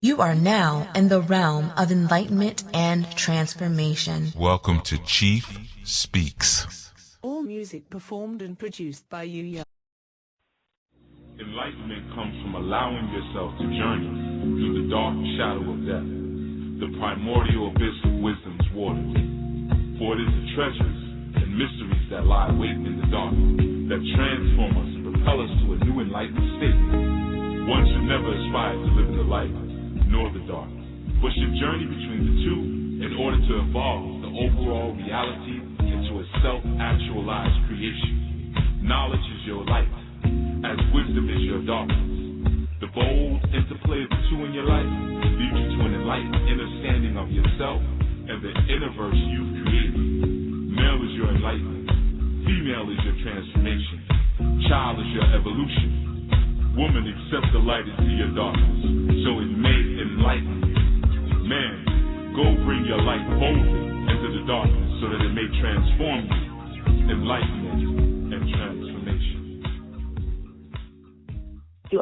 You are now in the realm of enlightenment and transformation. Welcome to Chief Speaks. All music performed and produced by Yuya. Enlightenment comes from allowing yourself to journey through the dark shadow of death, the primordial abyss of wisdom's waters. For it is the treasures and mysteries that lie waiting in the dark that transform us and propel us to a new enlightened state. One should never aspire to live in the light nor the dark, but should journey between the two in order to evolve the overall reality into a self-actualized creation. Knowledge is your light, as wisdom is your darkness. The bold interplay of the two in your life leads you to an enlightened understanding of yourself and the universe you've created. Male is your enlightenment, female is your transformation, child is your evolution. Woman, accept the light into your darkness, so it may enlighten you. Man, go bring your light boldly into the darkness, so that it may transform you. Enlightenment and transformation.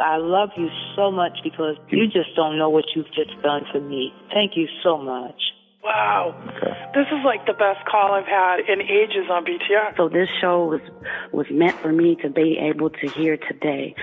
I love you so much because you just don't know what you've just done for me. Thank you so much. Wow. This is like the best call I've had in ages on BTR. So this show was meant for me to be able to hear today,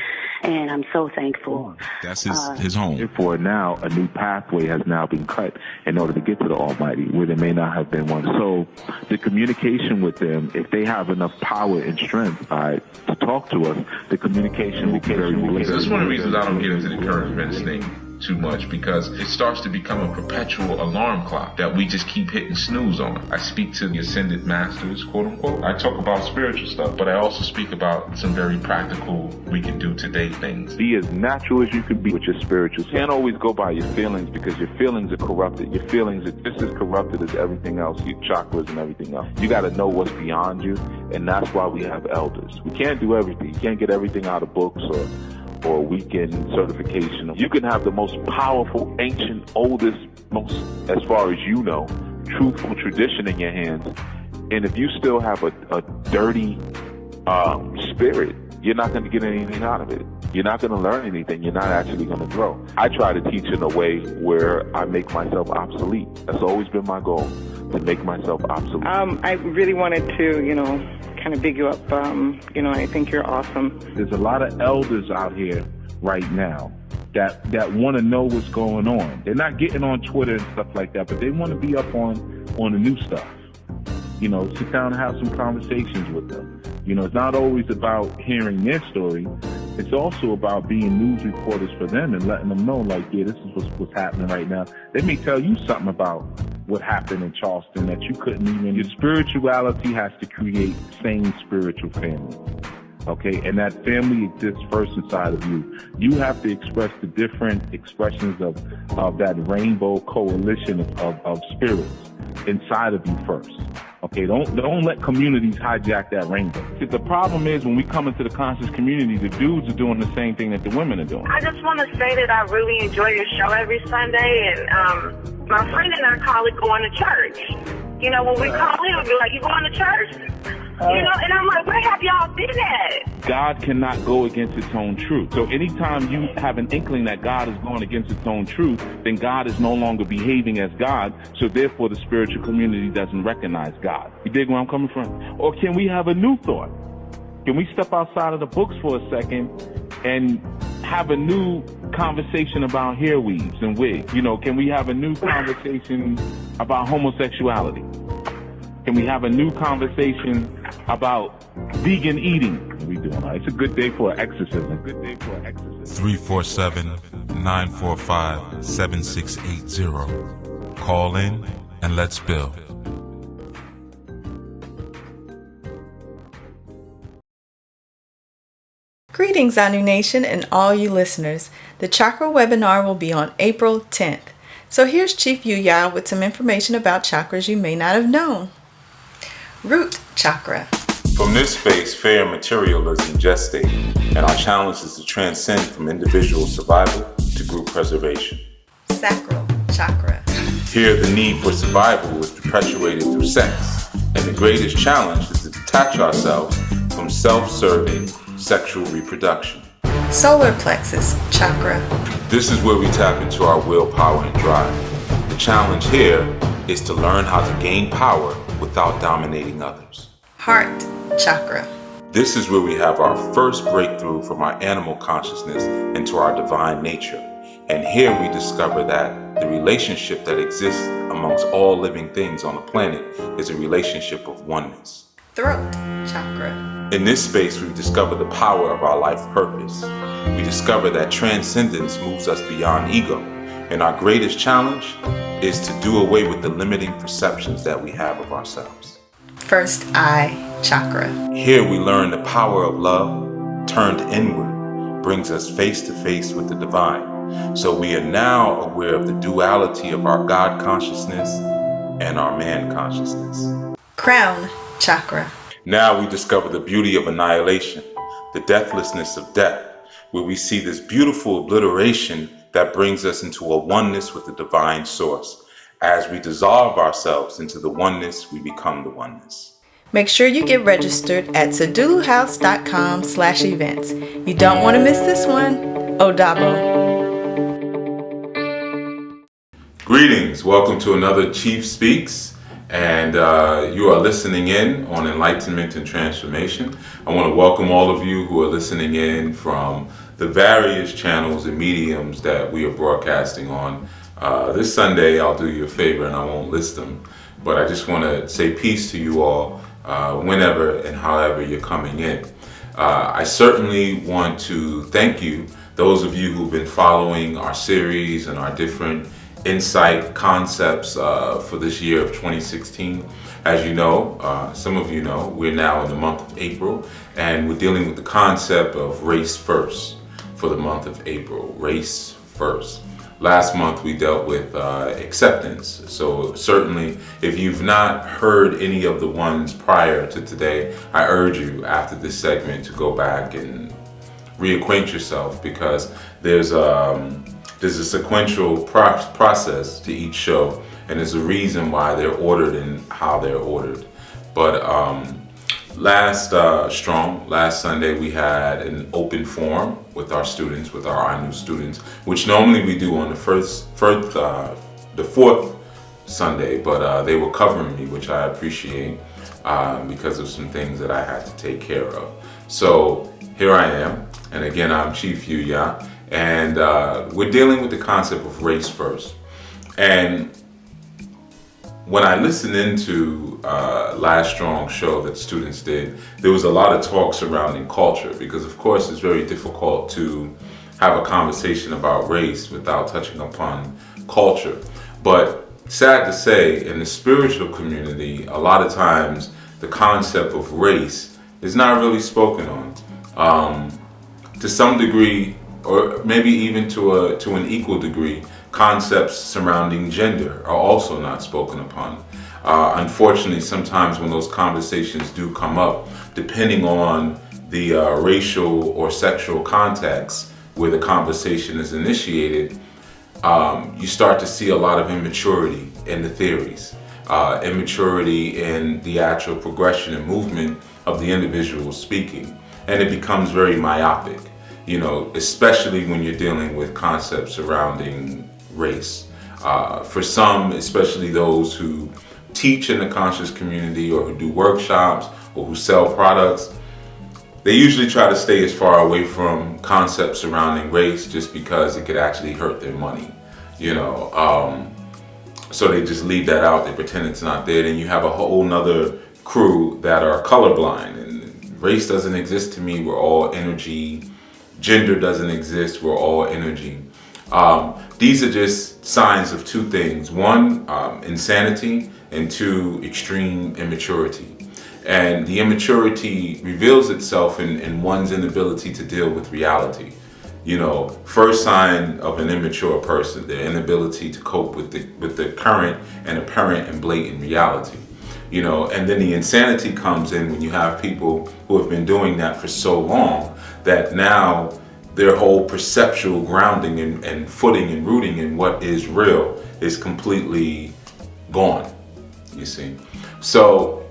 and I'm so thankful. That's his home. Therefore, now a new pathway has now been cut in order to get to the Almighty, where there may not have been one. So the communication with them, if they have enough power and strength to talk to us, the communication will be very clear. That's one of the reasons I don't get into the current events thing too much, because it starts to become a perpetual alarm clock that we just keep hitting snooze on. I speak to the ascended masters, quote unquote. I talk about spiritual stuff, but I also speak about some very practical, we can do today things. Be as natural as you can be with your spiritual. You can't always go by your feelings, because your feelings are corrupted. Your feelings are just as corrupted as everything else, your chakras and everything else. You got to know what's beyond you, and that's why we have elders. We can't do everything. You can't get everything out of books or weekend certification. You can have the most powerful, ancient, oldest, most, as far as you know, truthful tradition in your hands, and if you still have a dirty spirit, you're not going to get anything out of it. You're not going to learn anything. You're not actually going to grow. I try to teach in a way where I make myself obsolete. That's always been my goal, to make myself obsolete. I really wanted to, kind of big you up. I think you're awesome. There's a lot of elders out here right now that want to know what's going on. They're not getting on Twitter and stuff like that, but they want to be up on the new stuff. Sit down and have some conversations with them. It's not always about hearing their story. It's also about being news reporters for them and letting them know, like, yeah, this is what's happening right now. They may tell you something about what happened in Charleston that you couldn't even. Your spirituality has to create sane spiritual family. Okay, and that family exists first inside of you. You have to express the different expressions of that rainbow coalition of spirits inside of you first. Okay, don't let communities hijack that rainbow. The problem is, when we come into the conscious community, the dudes are doing the same thing that the women are doing. I just want to say that I really enjoy your show every Sunday, and my friend and I call it going to church. When we call in, we'll be like, you going to church? And I'm like, where have y'all been at? God cannot go against its own truth. So anytime you have an inkling that God is going against its own truth, then God is no longer behaving as God. So therefore, the spiritual community doesn't recognize God. You dig where I'm coming from? Or can we have a new thought? Can we step outside of the books for a second and have a new conversation about hair weaves and wigs? Can we have a new conversation about homosexuality? Can we have a new conversation about vegan eating? What are we doing? It's a good day for exorcism. 347-945-7680. Call in and let's build. Greetings, Anu Nation, and all you listeners. The Chakra webinar will be on April 10th. So here's Chief Yuya with some information about chakras you may not have known. Root chakra. From this space, fair materialism gestated, and our challenge is to transcend from individual survival to group preservation. Sacral chakra. Here, the need for survival is perpetuated through sex, and the greatest challenge is to detach ourselves from self-serving sexual reproduction. Solar plexus chakra. This is where we tap into our willpower and drive. The challenge here is to learn how to gain power without dominating others. Heart chakra. This is where we have our first breakthrough from our animal consciousness into our divine nature. And here we discover that the relationship that exists amongst all living things on the planet is a relationship of oneness. Throat chakra. In this space, we discover the power of our life purpose. We discover that transcendence moves us beyond ego. And our greatest challenge is to do away with the limiting perceptions that we have of ourselves. First eye chakra. Here we learn the power of love turned inward brings us face to face with the divine. So we are now aware of the duality of our God consciousness and our man consciousness. Crown chakra. Now we discover the beauty of annihilation, the deathlessness of death, where we see this beautiful obliteration that brings us into a oneness with the divine source. As we dissolve ourselves into the oneness, we become the oneness. Make sure you get registered at saduluhouse.com/events. You don't want to miss this one. Odabo. Greetings. Welcome to another Chief Speaks. And you are listening in on Enlightenment and Transformation. I want to welcome all of you who are listening in from the various channels and mediums that we are broadcasting on. This Sunday, I'll do you a favor and I won't list them, but I just want to say peace to you all whenever and however you're coming in. I certainly want to thank you, those of you who've been following our series and our different insight concepts for this year of 2016. As you know, some of you know, we're now in the month of April, and we're dealing with the concept of race first for the month of April. Race first. Last month we dealt with acceptance. So certainly if you've not heard any of the ones prior to today, I urge you after this segment to go back and reacquaint yourself, because there's a sequential process to each show, and there's a reason why they're ordered and how they're ordered. But last Sunday we had an open forum with our students, with our new students, which normally we do on the fourth Sunday, but they were covering me, which I appreciate because of some things that I had to take care of. So here I am, and again I'm Chief Yuya, and we're dealing with the concept of race first. And when I listened into last strong show that students did, there was a lot of talk surrounding culture, because of course it's very difficult to have a conversation about race without touching upon culture. But sad to say, in the spiritual community, a lot of times the concept of race is not really spoken on. To some degree, or maybe even to an equal degree, concepts surrounding gender are also not spoken upon. Unfortunately, sometimes when those conversations do come up, depending on the racial or sexual context where the conversation is initiated, you start to see a lot of immaturity in the theories, immaturity in the actual progression and movement of the individual speaking, and it becomes very myopic. You know, especially when you're dealing with concepts surrounding race. For some, especially those who teach in the conscious community or who do workshops or who sell products, they usually try to stay as far away from concepts surrounding race just because it could actually hurt their money, you know. So they just leave that out, they pretend it's not there. Then you have a whole nother crew that are colorblind, and race doesn't exist to me, we're all energy. Gender doesn't exist, we're all energy. These are just signs of two things. One, insanity, and two, extreme immaturity. And the immaturity reveals itself in one's inability to deal with reality. You know, first sign of an immature person, their inability to cope with the current and apparent and blatant reality. You know, and then the insanity comes in when you have people who have been doing that for so long that now their whole perceptual grounding and footing and rooting in what is real is completely gone, you see. So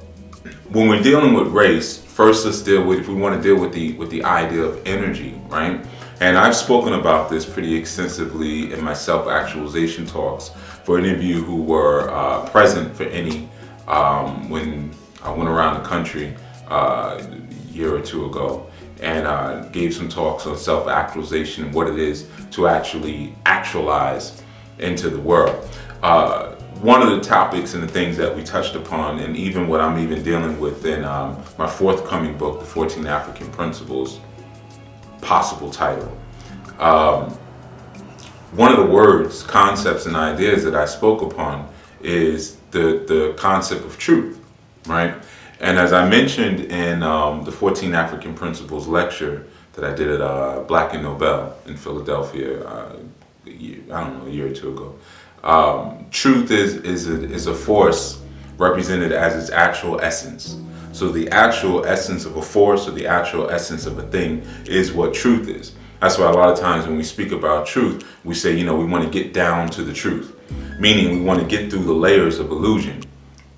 when we're dealing with race, first let's deal with, if we want to deal with the idea of energy, right? And I've spoken about this pretty extensively in my self-actualization talks for any of you who were present for any when I went around the country a year or two ago and gave some talks on self-actualization and what it is to actually actualize into the world. One of the topics and the things that we touched upon, and even what I'm even dealing with in my forthcoming book, The 14 African Principles, possible title. One of the words, concepts, and ideas that I spoke upon is the concept of truth, right? And as I mentioned in the 14 African Principles lecture that I did at Black and Nobel in Philadelphia, a year or two ago, truth is a force represented as its actual essence. So the actual essence of a force or the actual essence of a thing is what truth is. That's why a lot of times when we speak about truth, we say, we want to get down to the truth, meaning we want to get through the layers of illusion,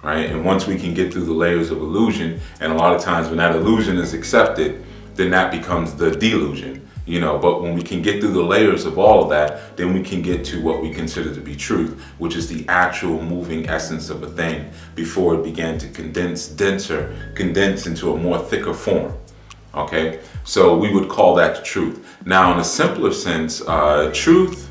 right? And once we can get through the layers of illusion, and a lot of times when that illusion is accepted, then that becomes the delusion, but when we can get through the layers of all of that, then we can get to what we consider to be truth, which is the actual moving essence of a thing before it began to condense into a more thicker form. Okay, so we would call that the truth. Now, in a simpler sense, truth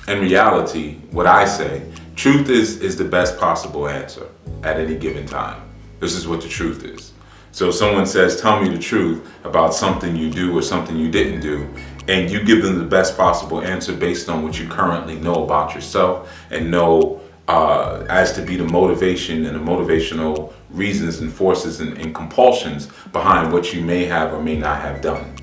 and reality, what I say, truth is the best possible answer at any given time. This is what the truth is. So if someone says, tell me the truth about something you do or something you didn't do, and you give them the best possible answer based on what you currently know about yourself and know as to be the motivation and the motivational reasons and forces and compulsions behind what you may have or may not have done.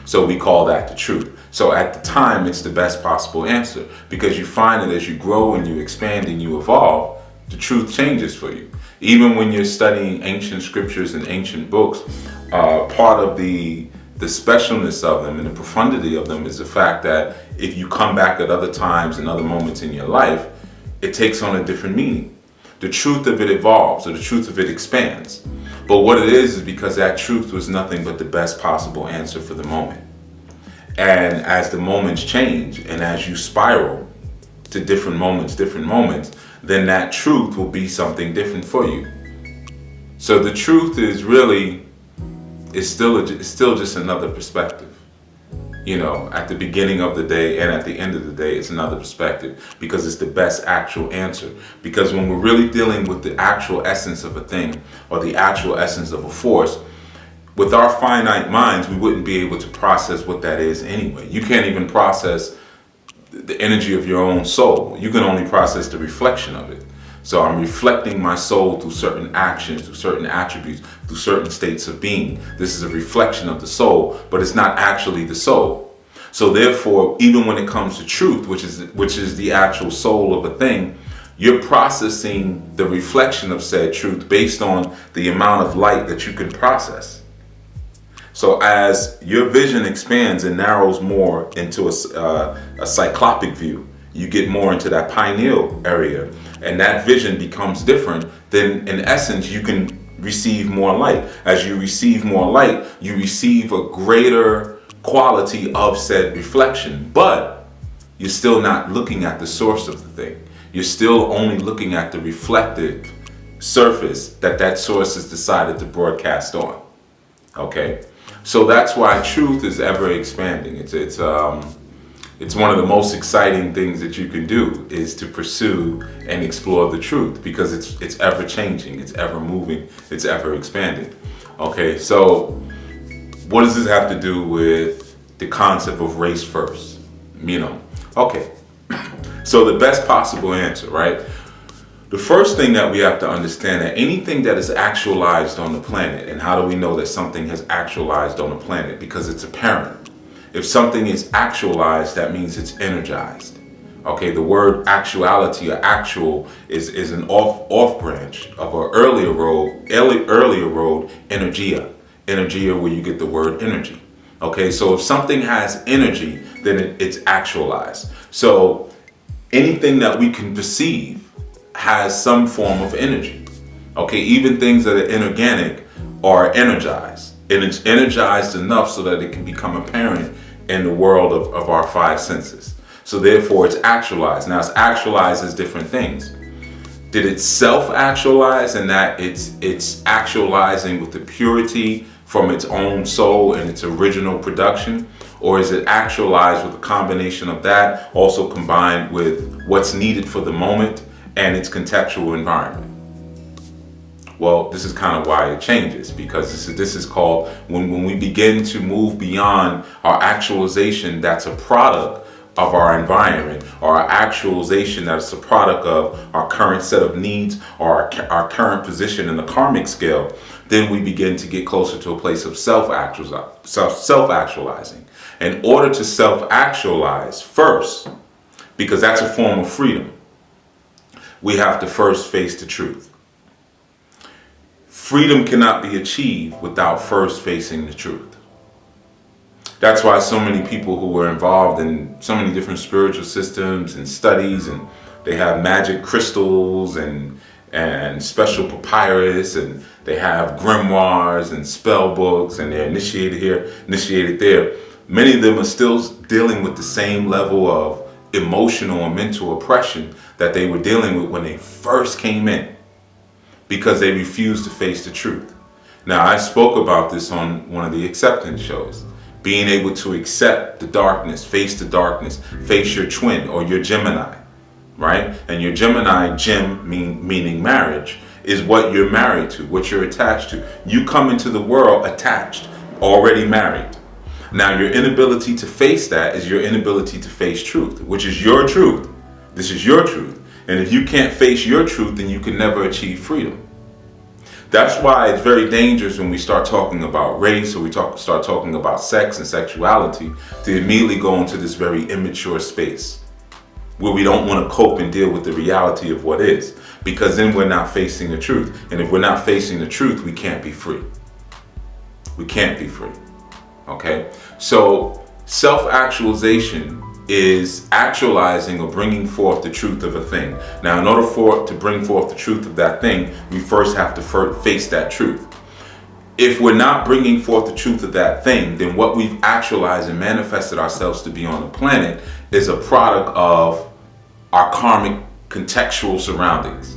So we call that the truth. So at the time, it's the best possible answer because you find that as you grow and you expand and you evolve, the truth changes for you. Even when you're studying ancient scriptures and ancient books, part of the specialness of them and the profundity of them is the fact that if you come back at other times and other moments in your life, it takes on a different meaning. The truth of it evolves, or the truth of it expands. But what it is because that truth was nothing but the best possible answer for the moment. And as the moments change and as you spiral to different moments, then that truth will be something different for you. So the truth is really, it's still just another perspective. At the beginning of the day and at the end of the day, it's another perspective because it's the best actual answer. Because when we're really dealing with the actual essence of a thing or the actual essence of a force, with our finite minds, we wouldn't be able to process what that is anyway. You can't even process the energy of your own soul. You can only process the reflection of it. So I'm reflecting my soul through certain actions, through certain attributes, through certain states of being. This is a reflection of the soul, but it's not actually the soul. So therefore, even when it comes to truth, which is the actual soul of a thing, you're processing the reflection of said truth based on the amount of light that you can process. So as your vision expands and narrows more into a cyclopic view, you get more into that pineal area, and that vision becomes different, then in essence you can receive more light. As you receive more light, you receive a greater quality of said reflection, but you're still not looking at the source of the thing. You're still only looking at the reflected surface that source has decided to broadcast on. Okay? So that's why truth is ever expanding. It's one of the most exciting things that you can do is to pursue and explore the truth because it's ever changing, it's ever moving, it's ever expanding. Okay, so what does this have to do with the concept of race first? Okay, so the best possible answer, right? The first thing that we have to understand that anything that is actualized on the planet, and how do we know that something has actualized on the planet? Because it's apparent. If something is actualized, that means it's energized. Okay, the word actuality or actual is an off branch of an earlier road, energia. Energia, where you get the word energy. Okay, so if something has energy, then it's actualized. So anything that we can perceive has some form of energy. Okay, even things that are inorganic are energized. And it's energized enough so that it can become apparent in the world of our five senses. So therefore it's actualized. Now it's actualized as different things. Did it self-actualize in that it's actualizing with the purity from its own soul and its original production? Or is it actualized with a combination of that, also combined with what's needed for the moment and its contextual environment? Well, this is kind of why it changes, because this is called, when we begin to move beyond our actualization that's a product of our environment, or our actualization that's a product of our current set of needs, or our current position in the karmic scale, then we begin to get closer to a place of self-actualizing. In order to self-actualize first, because that's a form of freedom, we have to first face the truth. Freedom cannot be achieved without first facing the truth. That's why so many people who were involved in so many different spiritual systems and studies, and they have magic crystals and special papyrus, and they have grimoires and spell books, and they're initiated here, initiated there. Many of them are still dealing with the same level of emotional and mental oppression that they were dealing with when they first came in, because they refused to face the truth. Now, I spoke about this on one of the acceptance shows. Being able to accept the darkness, face your twin or your Gemini, right? And your Gemini, Gem meaning marriage, is what you're married to, what you're attached to. You come into the world attached, already married. Now, your inability to face that is your inability to face truth, which is your truth. This is your truth. And if you can't face your truth, then you can never achieve freedom. That's why it's very dangerous when we start talking about race, or we start talking about sex and sexuality, to immediately go into this very immature space where we don't want to cope and deal with the reality of what is, because then we're not facing the truth. And if we're not facing the truth, we can't be free. We can't be free. Okay? So self-actualization is actualizing or bringing forth the truth of a thing. Now, in order to bring forth the truth of that thing, we first have to face that truth. If we're not bringing forth the truth of that thing, then what we've actualized and manifested ourselves to be on the planet is a product of our karmic contextual surroundings.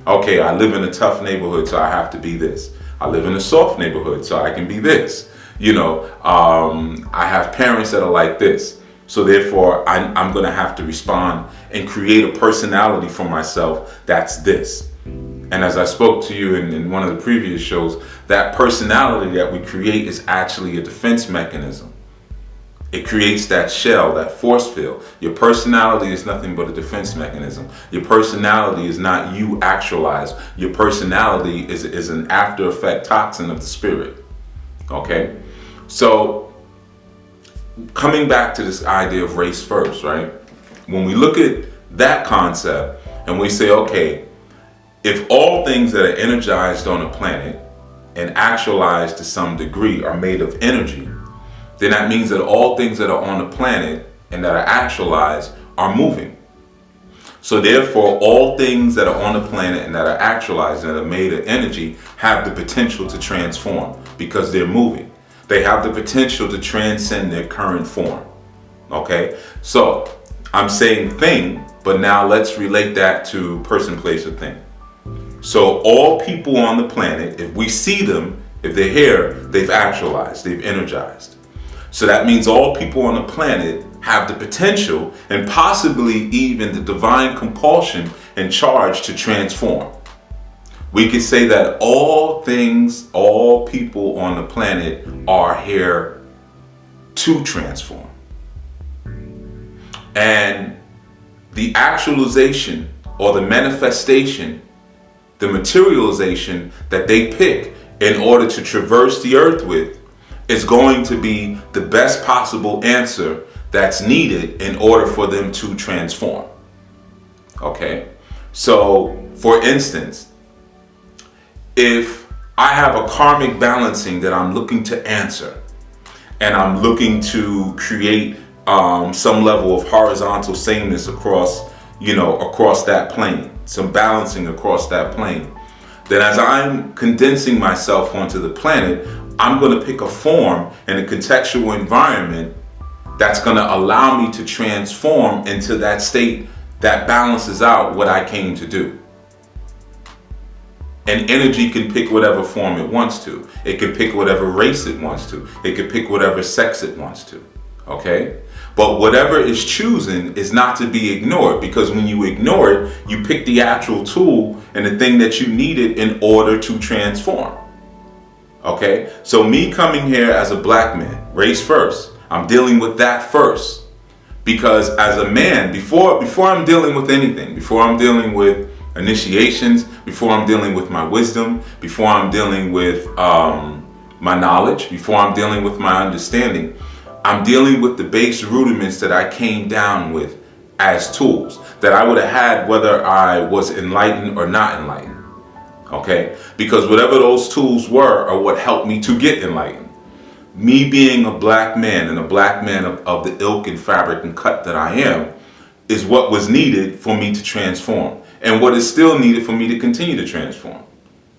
Okay, I live in a tough neighborhood, so I have to be this. I live in a soft neighborhood, so I can be this. You know, I have parents that are like this. So therefore, I'm going to have to respond and create a personality for myself that's this. And as I spoke to you in one of the previous shows, that personality that we create is actually a defense mechanism. It creates that shell, that force field. Your personality is nothing but a defense mechanism. Your personality is not you actualized. Your personality is an after effect toxin of the spirit. Okay? So, coming back to this idea of race first, right? When we look at that concept and we say, okay, if all things that are energized on a planet and actualized to some degree are made of energy, then that means that all things that are on the planet and that are actualized are moving. So therefore, all things that are on the planet and that are actualized and that are made of energy have the potential to transform because they're moving. They have the potential to transcend their current form. Okay? So, I'm saying thing, but now let's relate that to person, place, or thing. So, all people on the planet, if we see them, if they're here, they've actualized, they've energized. So that means all people on the planet have the potential and possibly even the divine compulsion and charge to transform. We could say that all things, all people on the planet are here to transform. And the actualization or the manifestation, the materialization that they pick in order to traverse the earth with is going to be the best possible answer that's needed in order for them to transform. Okay? So, for instance, if I have a karmic balancing that I'm looking to answer, and I'm looking to create some level of horizontal sameness across that plane, some balancing across that plane, then as I'm condensing myself onto the planet, I'm going to pick a form and a contextual environment that's going to allow me to transform into that state that balances out what I came to do. And energy can pick whatever form it wants to. It can pick whatever race it wants to. It can pick whatever sex it wants to. Okay? But whatever it's choosing is not to be ignored, because when you ignore it, you pick the actual tool and the thing that you needed in order to transform. Okay? So me coming here as a black man, race first, I'm dealing with that first. Because as a man, before I'm dealing with anything, before I'm dealing with initiations, before I'm dealing with my wisdom, before I'm dealing with my knowledge, before I'm dealing with my understanding, I'm dealing with the base rudiments that I came down with as tools that I would have had whether I was enlightened or not enlightened. Okay? Because whatever those tools were are what helped me to get enlightened. Me being a black man, and a black man of the ilk and fabric and cut that I am, is what was needed for me to transform, and what is still needed for me to continue to transform.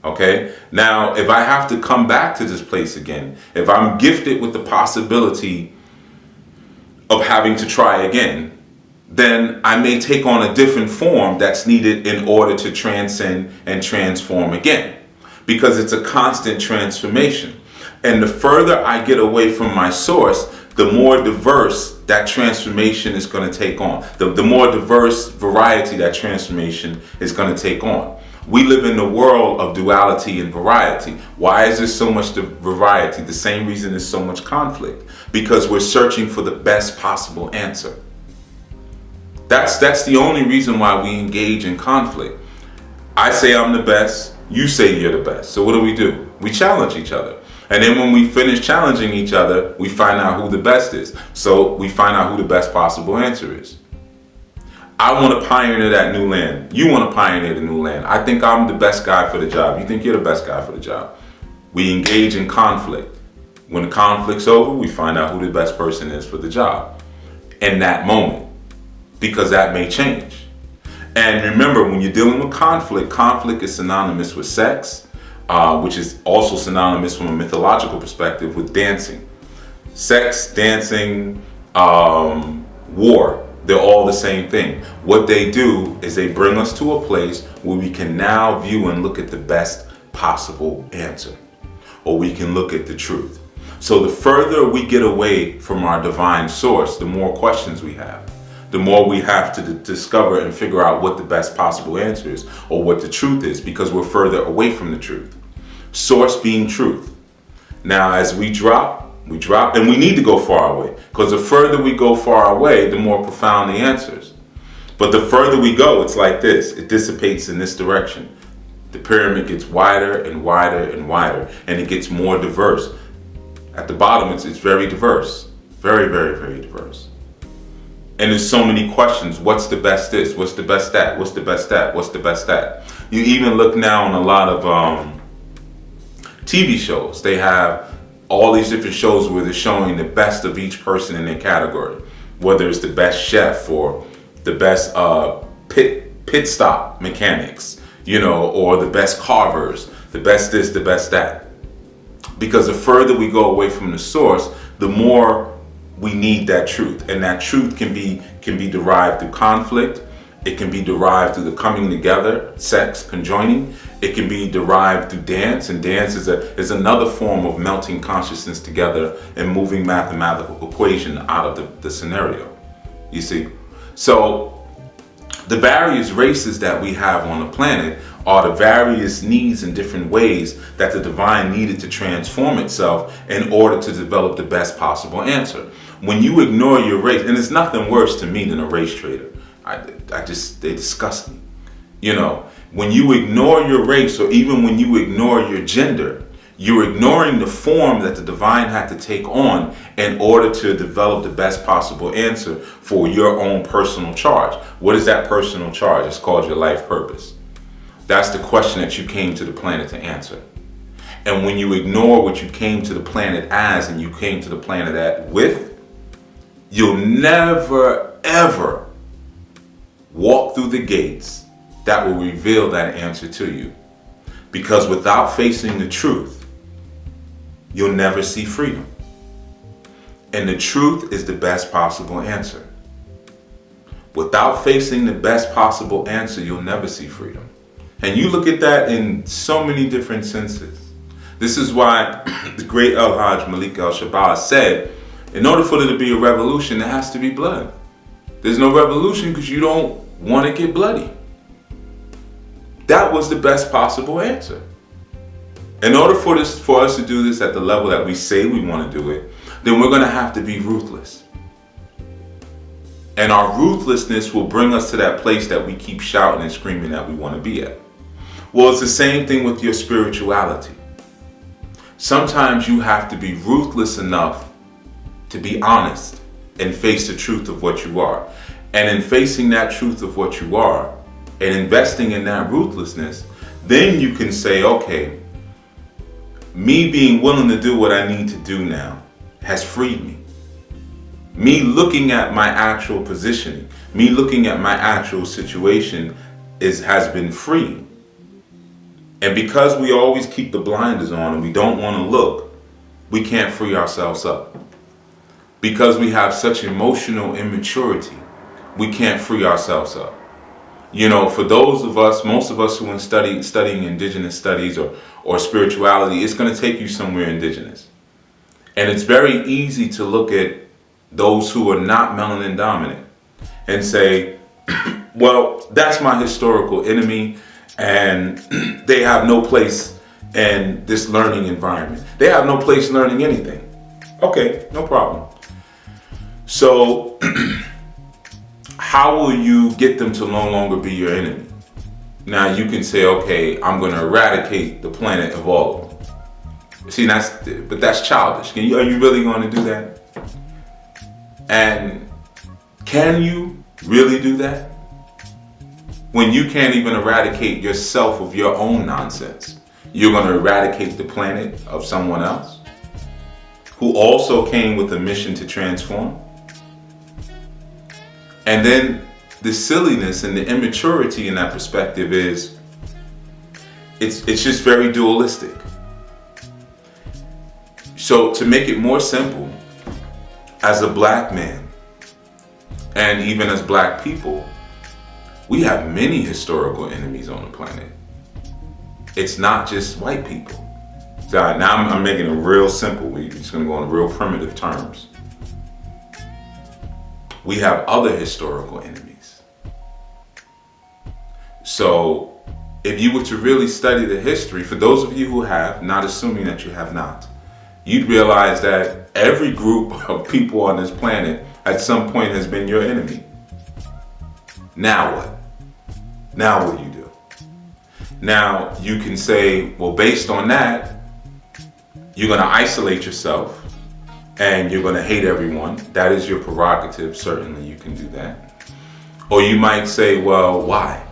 Okay? Now, if I have to come back to this place again, if I'm gifted with the possibility of having to try again, then I may take on a different form that's needed in order to transcend and transform again, because it's a constant transformation. And the further I get away from my source, the more diverse that transformation is going to take on. The more diverse variety that transformation is going to take on. We live in the world of duality and variety. Why is there so much variety? The same reason there's so much conflict. Because we're searching for the best possible answer. That's the only reason why we engage in conflict. I say I'm the best, you say you're the best. So what do? We challenge each other. And then when we finish challenging each other, we find out who the best is. So we find out who the best possible answer is. I want to pioneer that new land. You want to pioneer the new land. I think I'm the best guy for the job. You think you're the best guy for the job. We engage in conflict. When the conflict's over, we find out who the best person is for the job in that moment, because that may change. And remember, when you're dealing with conflict, conflict is synonymous with sex, which is also synonymous from a mythological perspective with dancing. Sex, dancing, war, they're all the same thing. What they do is they bring us to a place where we can now view and look at the best possible answer, or we can look at the truth. So the further we get away from our divine source, the more questions we have. The more we have to discover and figure out what the best possible answer is, or what the truth is, because we're further away from the truth. Source being truth. Now, as we drop, and we need to go far away, because the further we go far away, the more profound the answers. But the further we go, it's like this. It dissipates in this direction. The pyramid gets wider and wider and wider, and it gets more diverse. At the bottom, it's very diverse. Very, very, very diverse. And there's so many questions. What's the best this? What's the best that? What's the best that? What's the best that? You even look now on a lot of TV shows. They have all these different shows where they're showing the best of each person in their category. Whether it's the best chef or the best pit stop mechanics, or the best carvers, the best this, the best that. Because the further we go away from the source, the more we need that truth. And that truth can be derived through conflict. It can be derived through the coming together, sex, conjoining. It can be derived through dance, and dance is another form of melting consciousness together and moving mathematical equation out of the scenario. You see? So the various races that we have on the planet are the various needs and different ways that the divine needed to transform itself in order to develop the best possible answer. When you ignore your race, and there's nothing worse to me than a race traitor. They disgust me. When you ignore your race, or even when you ignore your gender, you're ignoring the form that the divine had to take on in order to develop the best possible answer for your own personal charge. What is that personal charge? It's called your life purpose. That's the question that you came to the planet to answer. And when you ignore what you came to the planet as, and you came to the planet with, you'll never, ever walk through the gates that will reveal that answer to you. Because without facing the truth, you'll never see freedom. And the truth is the best possible answer. Without facing the best possible answer, you'll never see freedom. And you look at that in so many different senses. This is why the great El-Hajj Malik El-Shabazz said, in order for there to be a revolution, there has to be blood. There's no revolution because you don't want to get bloody. That was the best possible answer. In order for us to do this at the level that we say we want to do it, then we're going to have to be ruthless. And our ruthlessness will bring us to that place that we keep shouting and screaming that we want to be at. Well, it's the same thing with your spirituality. Sometimes you have to be ruthless enough to be honest and face the truth of what you are. And in facing that truth of what you are and investing in that ruthlessness, then you can say, okay, me being willing to do what I need to do now has freed me. Me looking at my actual positioning, me looking at my actual situation has been free. And because we always keep the blinders on and we don't want to look, we can't free ourselves up. Because we have such emotional immaturity, we can't free ourselves up. You know, for those of us, most of us who are studying indigenous studies or spirituality, it's going to take you somewhere indigenous. And it's very easy to look at those who are not melanin dominant and say, well, that's my historical enemy and they have no place in this learning environment. They have no place learning anything. Okay, no problem. So how will you get them to no longer be your enemy? Now you can say, okay, I'm going to eradicate the planet of all of them. See, but that's childish. Are you really going to do that? And can you really do that? When you can't even eradicate yourself of your own nonsense, you're going to eradicate the planet of someone else who also came with a mission to transform? And then the silliness and the immaturity in that perspective is, it's just very dualistic. So to make it more simple, as a black man, and even as black people, we have many historical enemies on the planet. It's not just white people. So now I'm making it real simple. We're just going to go on real primitive terms. We have other historical enemies. So if you were to really study the history, for those of you who have, not assuming that you have not, you'd realize that every group of people on this planet at some point has been your enemy. Now what? Now what do you do? Now you can say, well, based on that, you're going to isolate yourself and you're going to hate everyone. That is your prerogative. Certainly you can do that. Or you might say, well, why?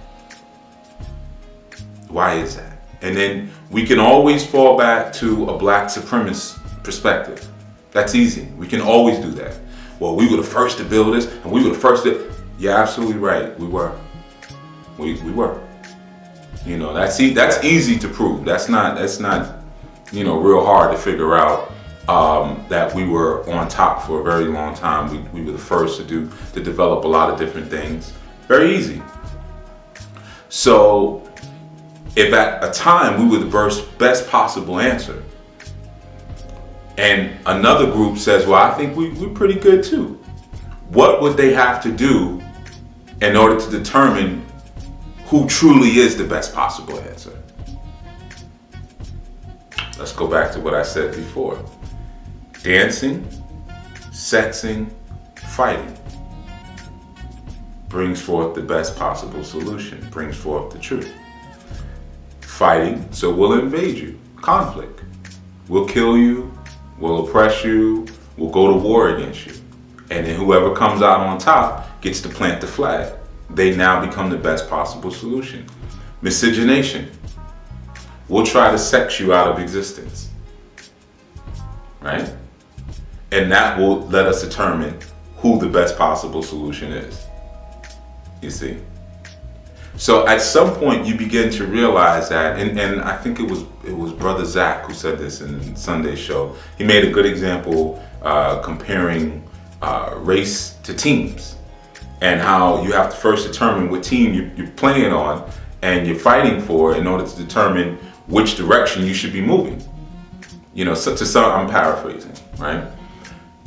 Why is that? And then we can always fall back to a black supremacist perspective. That's easy. We can always do that. Well, we were the first to build this and we were the first to... You're absolutely right. We were. We were. You know, that's easy to prove. That's not, you know, real hard to figure out that we were on top for a very long time. We were the first to develop a lot of different things. Very easy. So if at a time we were the best possible answer, and another group says, well, I think we're pretty good too, what would they have to do in order to determine who truly is the best possible answer? Let's go back to what I said before. Dancing, sexing, fighting brings forth the best possible solution, brings forth the truth. Fighting, so we'll invade you. Conflict. We'll kill you, we'll oppress you, we'll go to war against you. And then whoever comes out on top gets to plant the flag. They now become the best possible solution. Miscegenation. We'll try to sex you out of existence. Right? And that will let us determine who the best possible solution is. You see? So at some point you begin to realize that, and I think it was Brother Zach who said this in Sunday's show. He made a good example comparing race to teams, and how you have to first determine what team you're playing on and you're fighting for in order to determine which direction you should be moving. You know, so to some, I'm paraphrasing, right?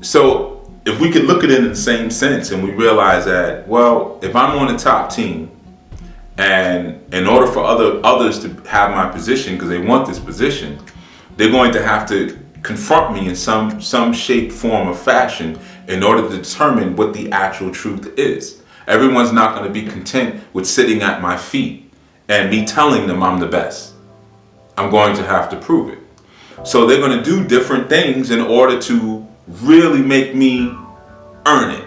So if we could look at it in the same sense and we realize that, well, if I'm on the top team, and in order for others to have my position, because they want this position, they're going to have to confront me in some shape, form, or fashion in order to determine what the actual truth is. Everyone's not going to be content with sitting at my feet and me telling them I'm the best. I'm going to have to prove it. So they're going to do different things in order to really make me earn it.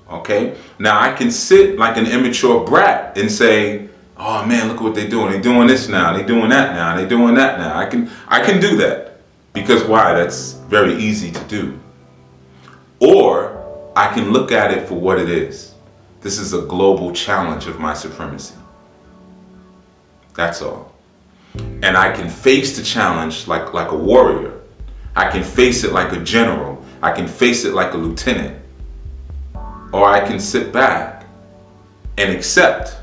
Okay? Now I can sit like an immature brat and say, oh man, look at what they're doing. They're doing this now. They're doing that now. They're doing that now. I can do that. Because why? That's very easy to do. Or I can look at it for what it is. This is a global challenge of my supremacy. That's all. And I can face the challenge like a warrior. I can face it like a general. I can face it like a lieutenant. Or I can sit back and accept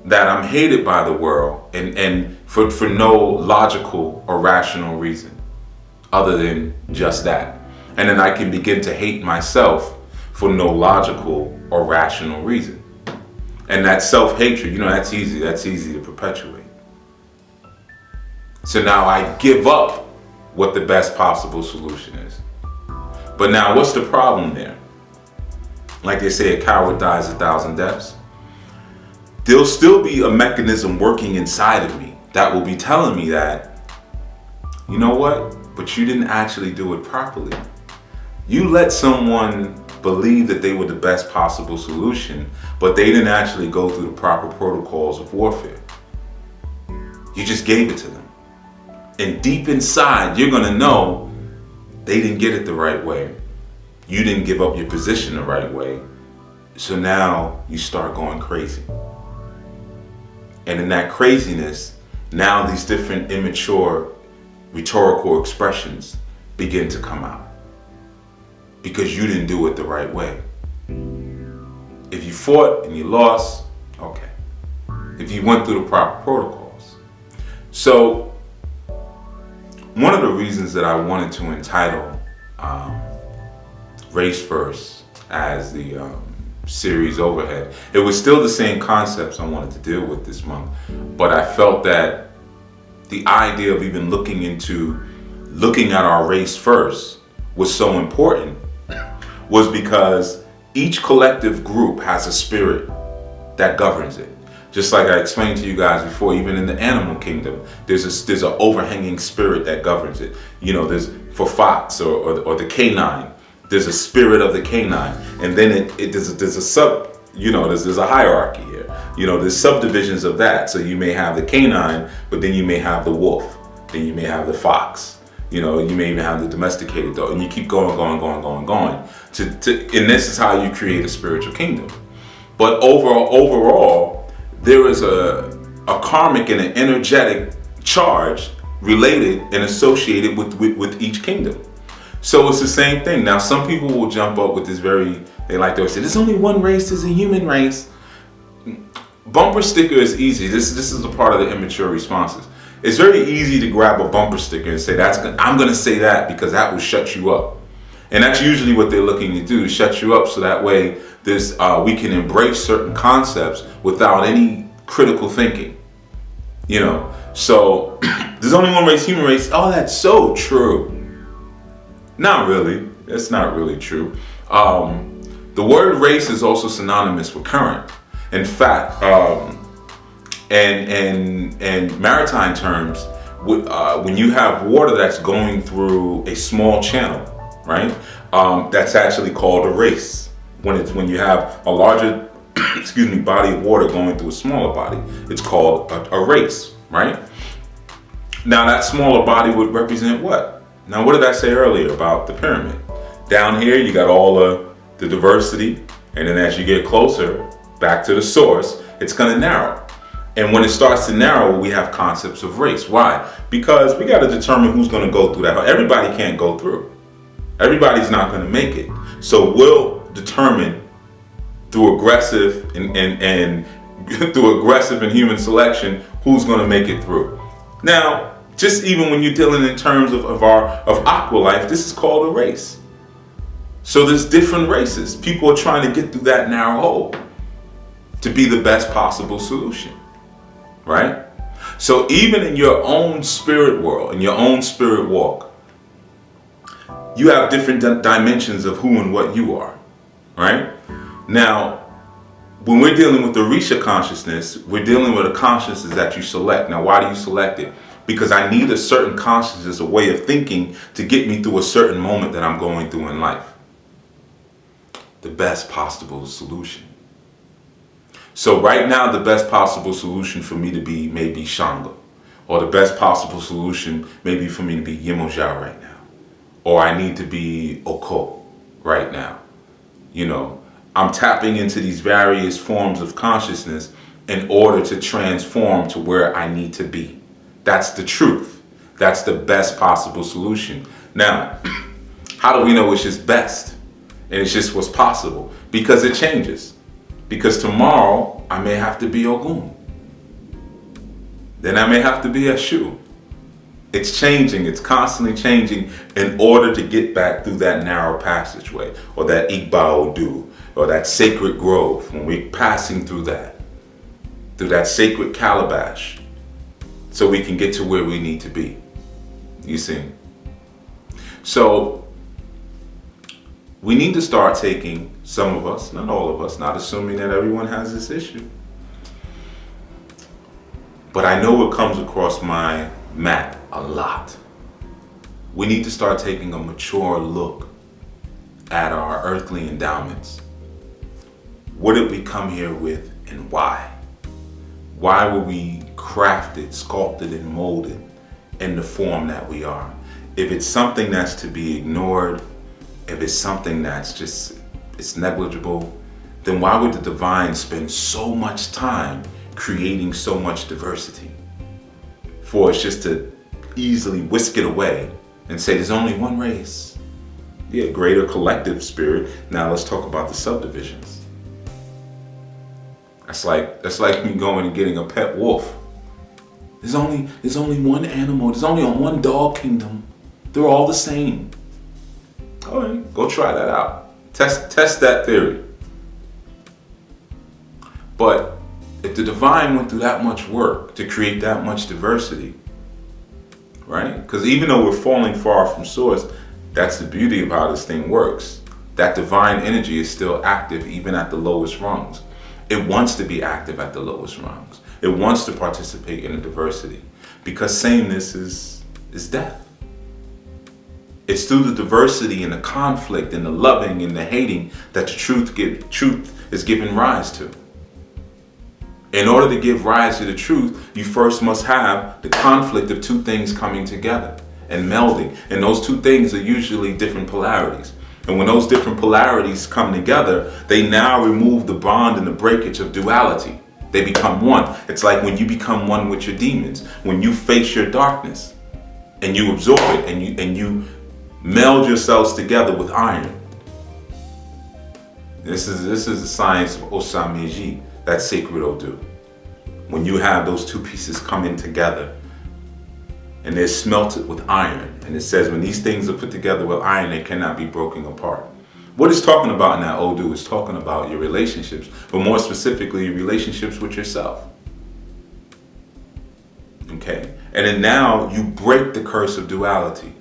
that I'm hated by the world and for no logical or rational reason other than just that. And then I can begin to hate myself for no logical or rational reason. And that self-hatred, that's easy. That's easy to perpetuate. So now I give up what the best possible solution is. But now what's the problem there? Like they say, a coward dies 1,000 deaths. There'll still be a mechanism working inside of me that will be telling me that, you know what? But you didn't actually do it properly. You let someone believe that they were the best possible solution, but they didn't actually go through the proper protocols of warfare. You just gave it to them. And deep inside, you're going to know they didn't get it the right way. You didn't give up your position the right way. So now you start going crazy. And in that craziness, now these different immature rhetorical expressions begin to come out. Because you didn't do it the right way. If you fought and you lost, okay. If you went through the proper protocols. So, one of the reasons that I wanted to entitle Race First as the series overhead, it was still the same concepts I wanted to deal with this month, but I felt that the idea of even looking at our race first was so important was because each collective group has a spirit that governs it. Just like I explained to you guys before, even in the animal kingdom, there's an overhanging spirit that governs it. There's for fox or the canine, there's a spirit of the canine, and then there's a hierarchy here. There's subdivisions of that. So you may have the canine, but then you may have the wolf, then you may have the fox. You may even have the domesticated dog, and you keep going. And this is how you create a spiritual kingdom. But overall, there is a karmic and an energetic charge related and associated with each kingdom. So it's the same thing. Now, some people will jump up with this they like to say, there's only one race, there's a human race. Bumper sticker is easy. This is a part of the immature responses. It's very easy to grab a bumper sticker and say, I'm going to say that because that will shut you up. And that's usually what they're looking to do, to shut you up so that way we can embrace certain concepts without any critical thinking. So there's only one race, human race. Oh, that's so true. Not really. That's not really true. The word race is also synonymous with current. In fact, and maritime terms, when you have water that's going through a small channel, right? That's actually called a race. When you have a larger body of water going through a smaller body, it's called a race, right? Now that smaller body would represent what? Now what did I say earlier about the pyramid? Down here you got all the diversity, and then as you get closer back to the source, it's going to narrow. And when it starts to narrow, we have concepts of race. Why? Because we got to determine who's going to go through that. Everybody can't go through. Everybody's not going to make it. So we'll determine through aggressive and through aggressive and human selection who's going to make it through. Now, just even when you're dealing in terms of aqua life, this is called a race. So there's different races. People are trying to get through that narrow hole to be the best possible solution, right? So even in your own spirit world, in your own spirit walk, you have different dimensions of who and what you are, right? Now, when we're dealing with the Risha consciousness, we're dealing with a consciousness that you select. Now, why do you select it? Because I need a certain consciousness, a way of thinking to get me through a certain moment that I'm going through in life. The best possible solution. So right now, the best possible solution for me to be may be Shango. Or the best possible solution may be for me to be Yemoja right now. Or I need to be Oko right now. You know, I'm tapping into these various forms of consciousness in order to transform to where I need to be. That's the truth. That's the best possible solution. Now, how do we know it's just best? And it's just what's possible? Because it changes. Because tomorrow I may have to be Ogun. Then I may have to be Eshu. It's changing. It's constantly changing in order to get back through that narrow passageway, or that Igba Odu, or that sacred grove, when we're passing through that sacred calabash, so we can get to where we need to be. You see? So we need to start taking, some of us, not all of us, not assuming that everyone has this issue, but I know it comes across my mat a lot. We need to start taking a mature look at our earthly endowments. What did we come here with, and why? Why were we crafted, sculpted, and molded in the form that we are? If it's something that's to be ignored, if it's something that's just, it's negligible, then why would the divine spend so much time creating so much diversity? For us just to easily whisk it away and say there's only one race. Yeah, greater collective spirit. Now let's talk about the subdivisions. That's like me going and getting a pet wolf. There's only one animal. There's only one dog kingdom. They're all the same. All right, go try that out. Test that theory. But if the divine went through that much work to create that much diversity, right? Because even though we're falling far from source, that's the beauty of how this thing works. That divine energy is still active even at the lowest rungs. It wants to be active at the lowest rungs. It wants to participate in the diversity, because sameness is death. It's through the diversity and the conflict and the loving and the hating that the truth is given rise to. In order to give rise to the truth, you first must have the conflict of two things coming together and melding. And those two things are usually different polarities. And when those different polarities come together, they now remove the bond and the breakage of duality. They become one. It's like when you become one with your demons, when you face your darkness and you absorb it and you meld yourselves together with iron. This is the science of Osameji, that sacred Odu. When you have those two pieces coming together and they're smelted with iron, and it says when these things are put together with iron, they cannot be broken apart. What it's talking about in that Odu is talking about your relationships, but more specifically, your relationships with yourself. Okay? And then now you break the curse of duality,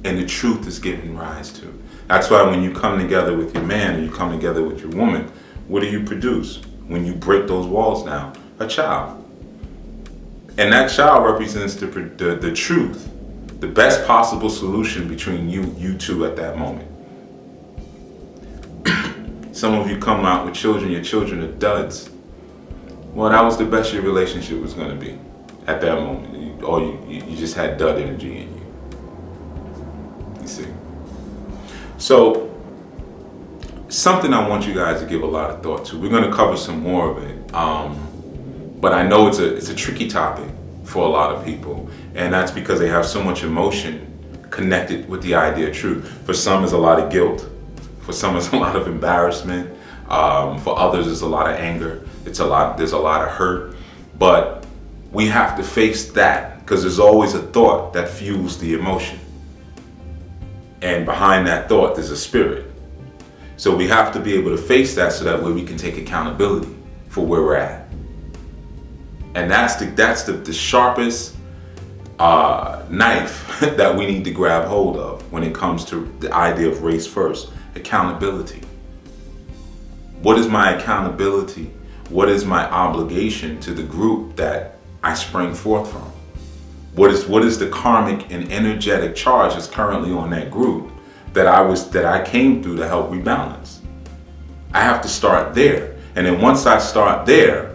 and the truth is given rise to. That's why when you come together with your man, or you come together with your woman, what do you produce? When you break those walls down, a child. And that child represents the truth, the best possible solution between you two at that moment. Some of you come out with children, your children are duds. Well, that was the best your relationship was going to be at that moment. You just had dud energy in you. You see? So, something I want you guys to give a lot of thought to. We're going to cover some more of it. But I know it's a tricky topic for a lot of people, and that's because they have so much emotion connected with the idea of truth. For some, it's a lot of guilt. For some, it's a lot of embarrassment. For others, it's a lot of anger. There's a lot of hurt. But we have to face that, because there's always a thought that fuels the emotion. And behind that thought, there's a spirit. So we have to be able to face that so that way we can take accountability for where we're at. And that's the sharpest knife that we need to grab hold of when it comes to the idea of race first. Accountability. What is my accountability? What is my obligation to the group that I sprang forth from? What is the karmic and energetic charge that's currently on that group that I came through to help rebalance? I have to start there. And then once I start there,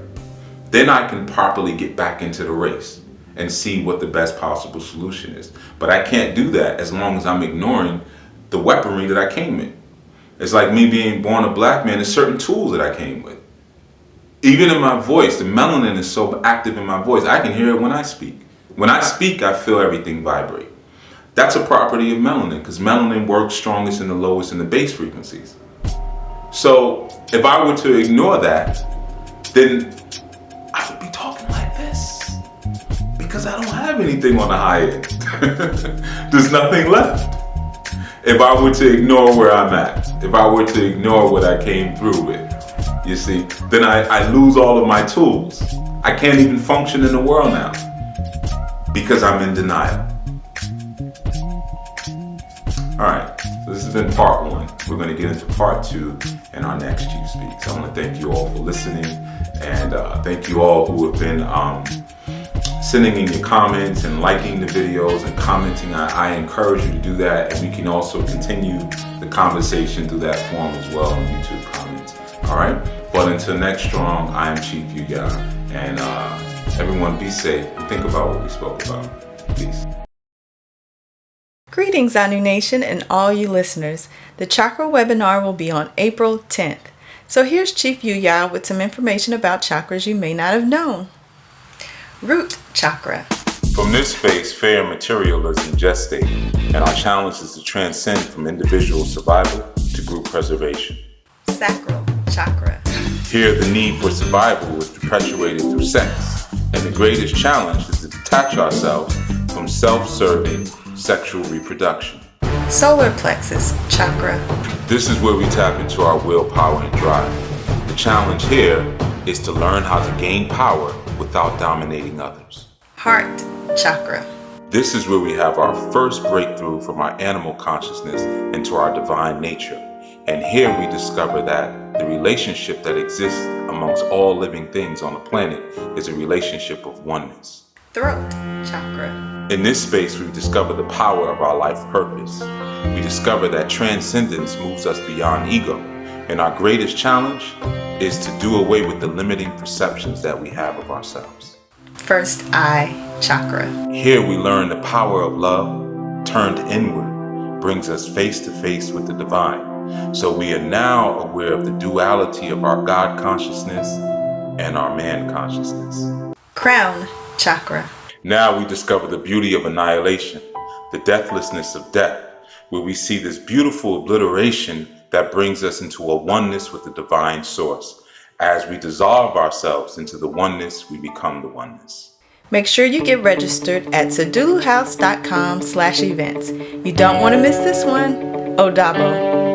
then I can properly get back into the race and see what the best possible solution is. But I can't do that as long as I'm ignoring the weaponry that I came in. It's like me being born a black man, there's certain tools that I came with. Even in my voice, the melanin is so active in my voice, I can hear it when I speak. When I speak, I feel everything vibrate. That's a property of melanin, because melanin works strongest in the lowest and the bass frequencies. So if I were to ignore that, then I would be talking like this, because I don't have anything on the high end. There's nothing left. If I were to ignore where I'm at, if I were to ignore what I came through with, you see, then I lose all of my tools. I can't even function in the world now because I'm in denial. All right, so this has been part one. We're going to get into part two in our next Chief Speaks. I want to thank you all for listening, and thank you all who have been sending in your comments and liking the videos and commenting. I encourage you to do that, and we can also continue the conversation through that form as well on YouTube comments. All right, but until next strong, I am Chief Yuya, and everyone be safe and think about what we spoke about. Peace. Greetings, Anu Nation and all you listeners. The Chakra webinar will be on April 10th. So here's Chief Yuya with some information about chakras you may not have known. Root chakra. From this space, fair materialism gestated, and our challenge is to transcend from individual survival to group preservation. Sacral chakra. Here, the need for survival is perpetuated through sex, and the greatest challenge is to detach ourselves from self-serving sexual reproduction. Solar plexus chakra. This is where we tap into our willpower and drive. The challenge here is to learn how to gain power without dominating others. Heart chakra. This is where we have our first breakthrough from our animal consciousness into our divine nature. And here we discover that the relationship that exists amongst all living things on the planet is a relationship of oneness. Throat chakra. In this space, we discover the power of our life purpose. We discover that transcendence moves us beyond ego, and our greatest challenge is to do away with the limiting perceptions that we have of ourselves. First eye chakra. Here we learn the power of love turned inward brings us face to face with the divine. So we are now aware of the duality of our God consciousness and our man consciousness. Crown chakra. Now we discover the beauty of annihilation, the deathlessness of death, where we see this beautiful obliteration that brings us into a oneness with the divine source. As we dissolve ourselves into the oneness, we become the oneness. Make sure you get registered at saduluhouse.com/events. You don't want to miss this one. Odabo.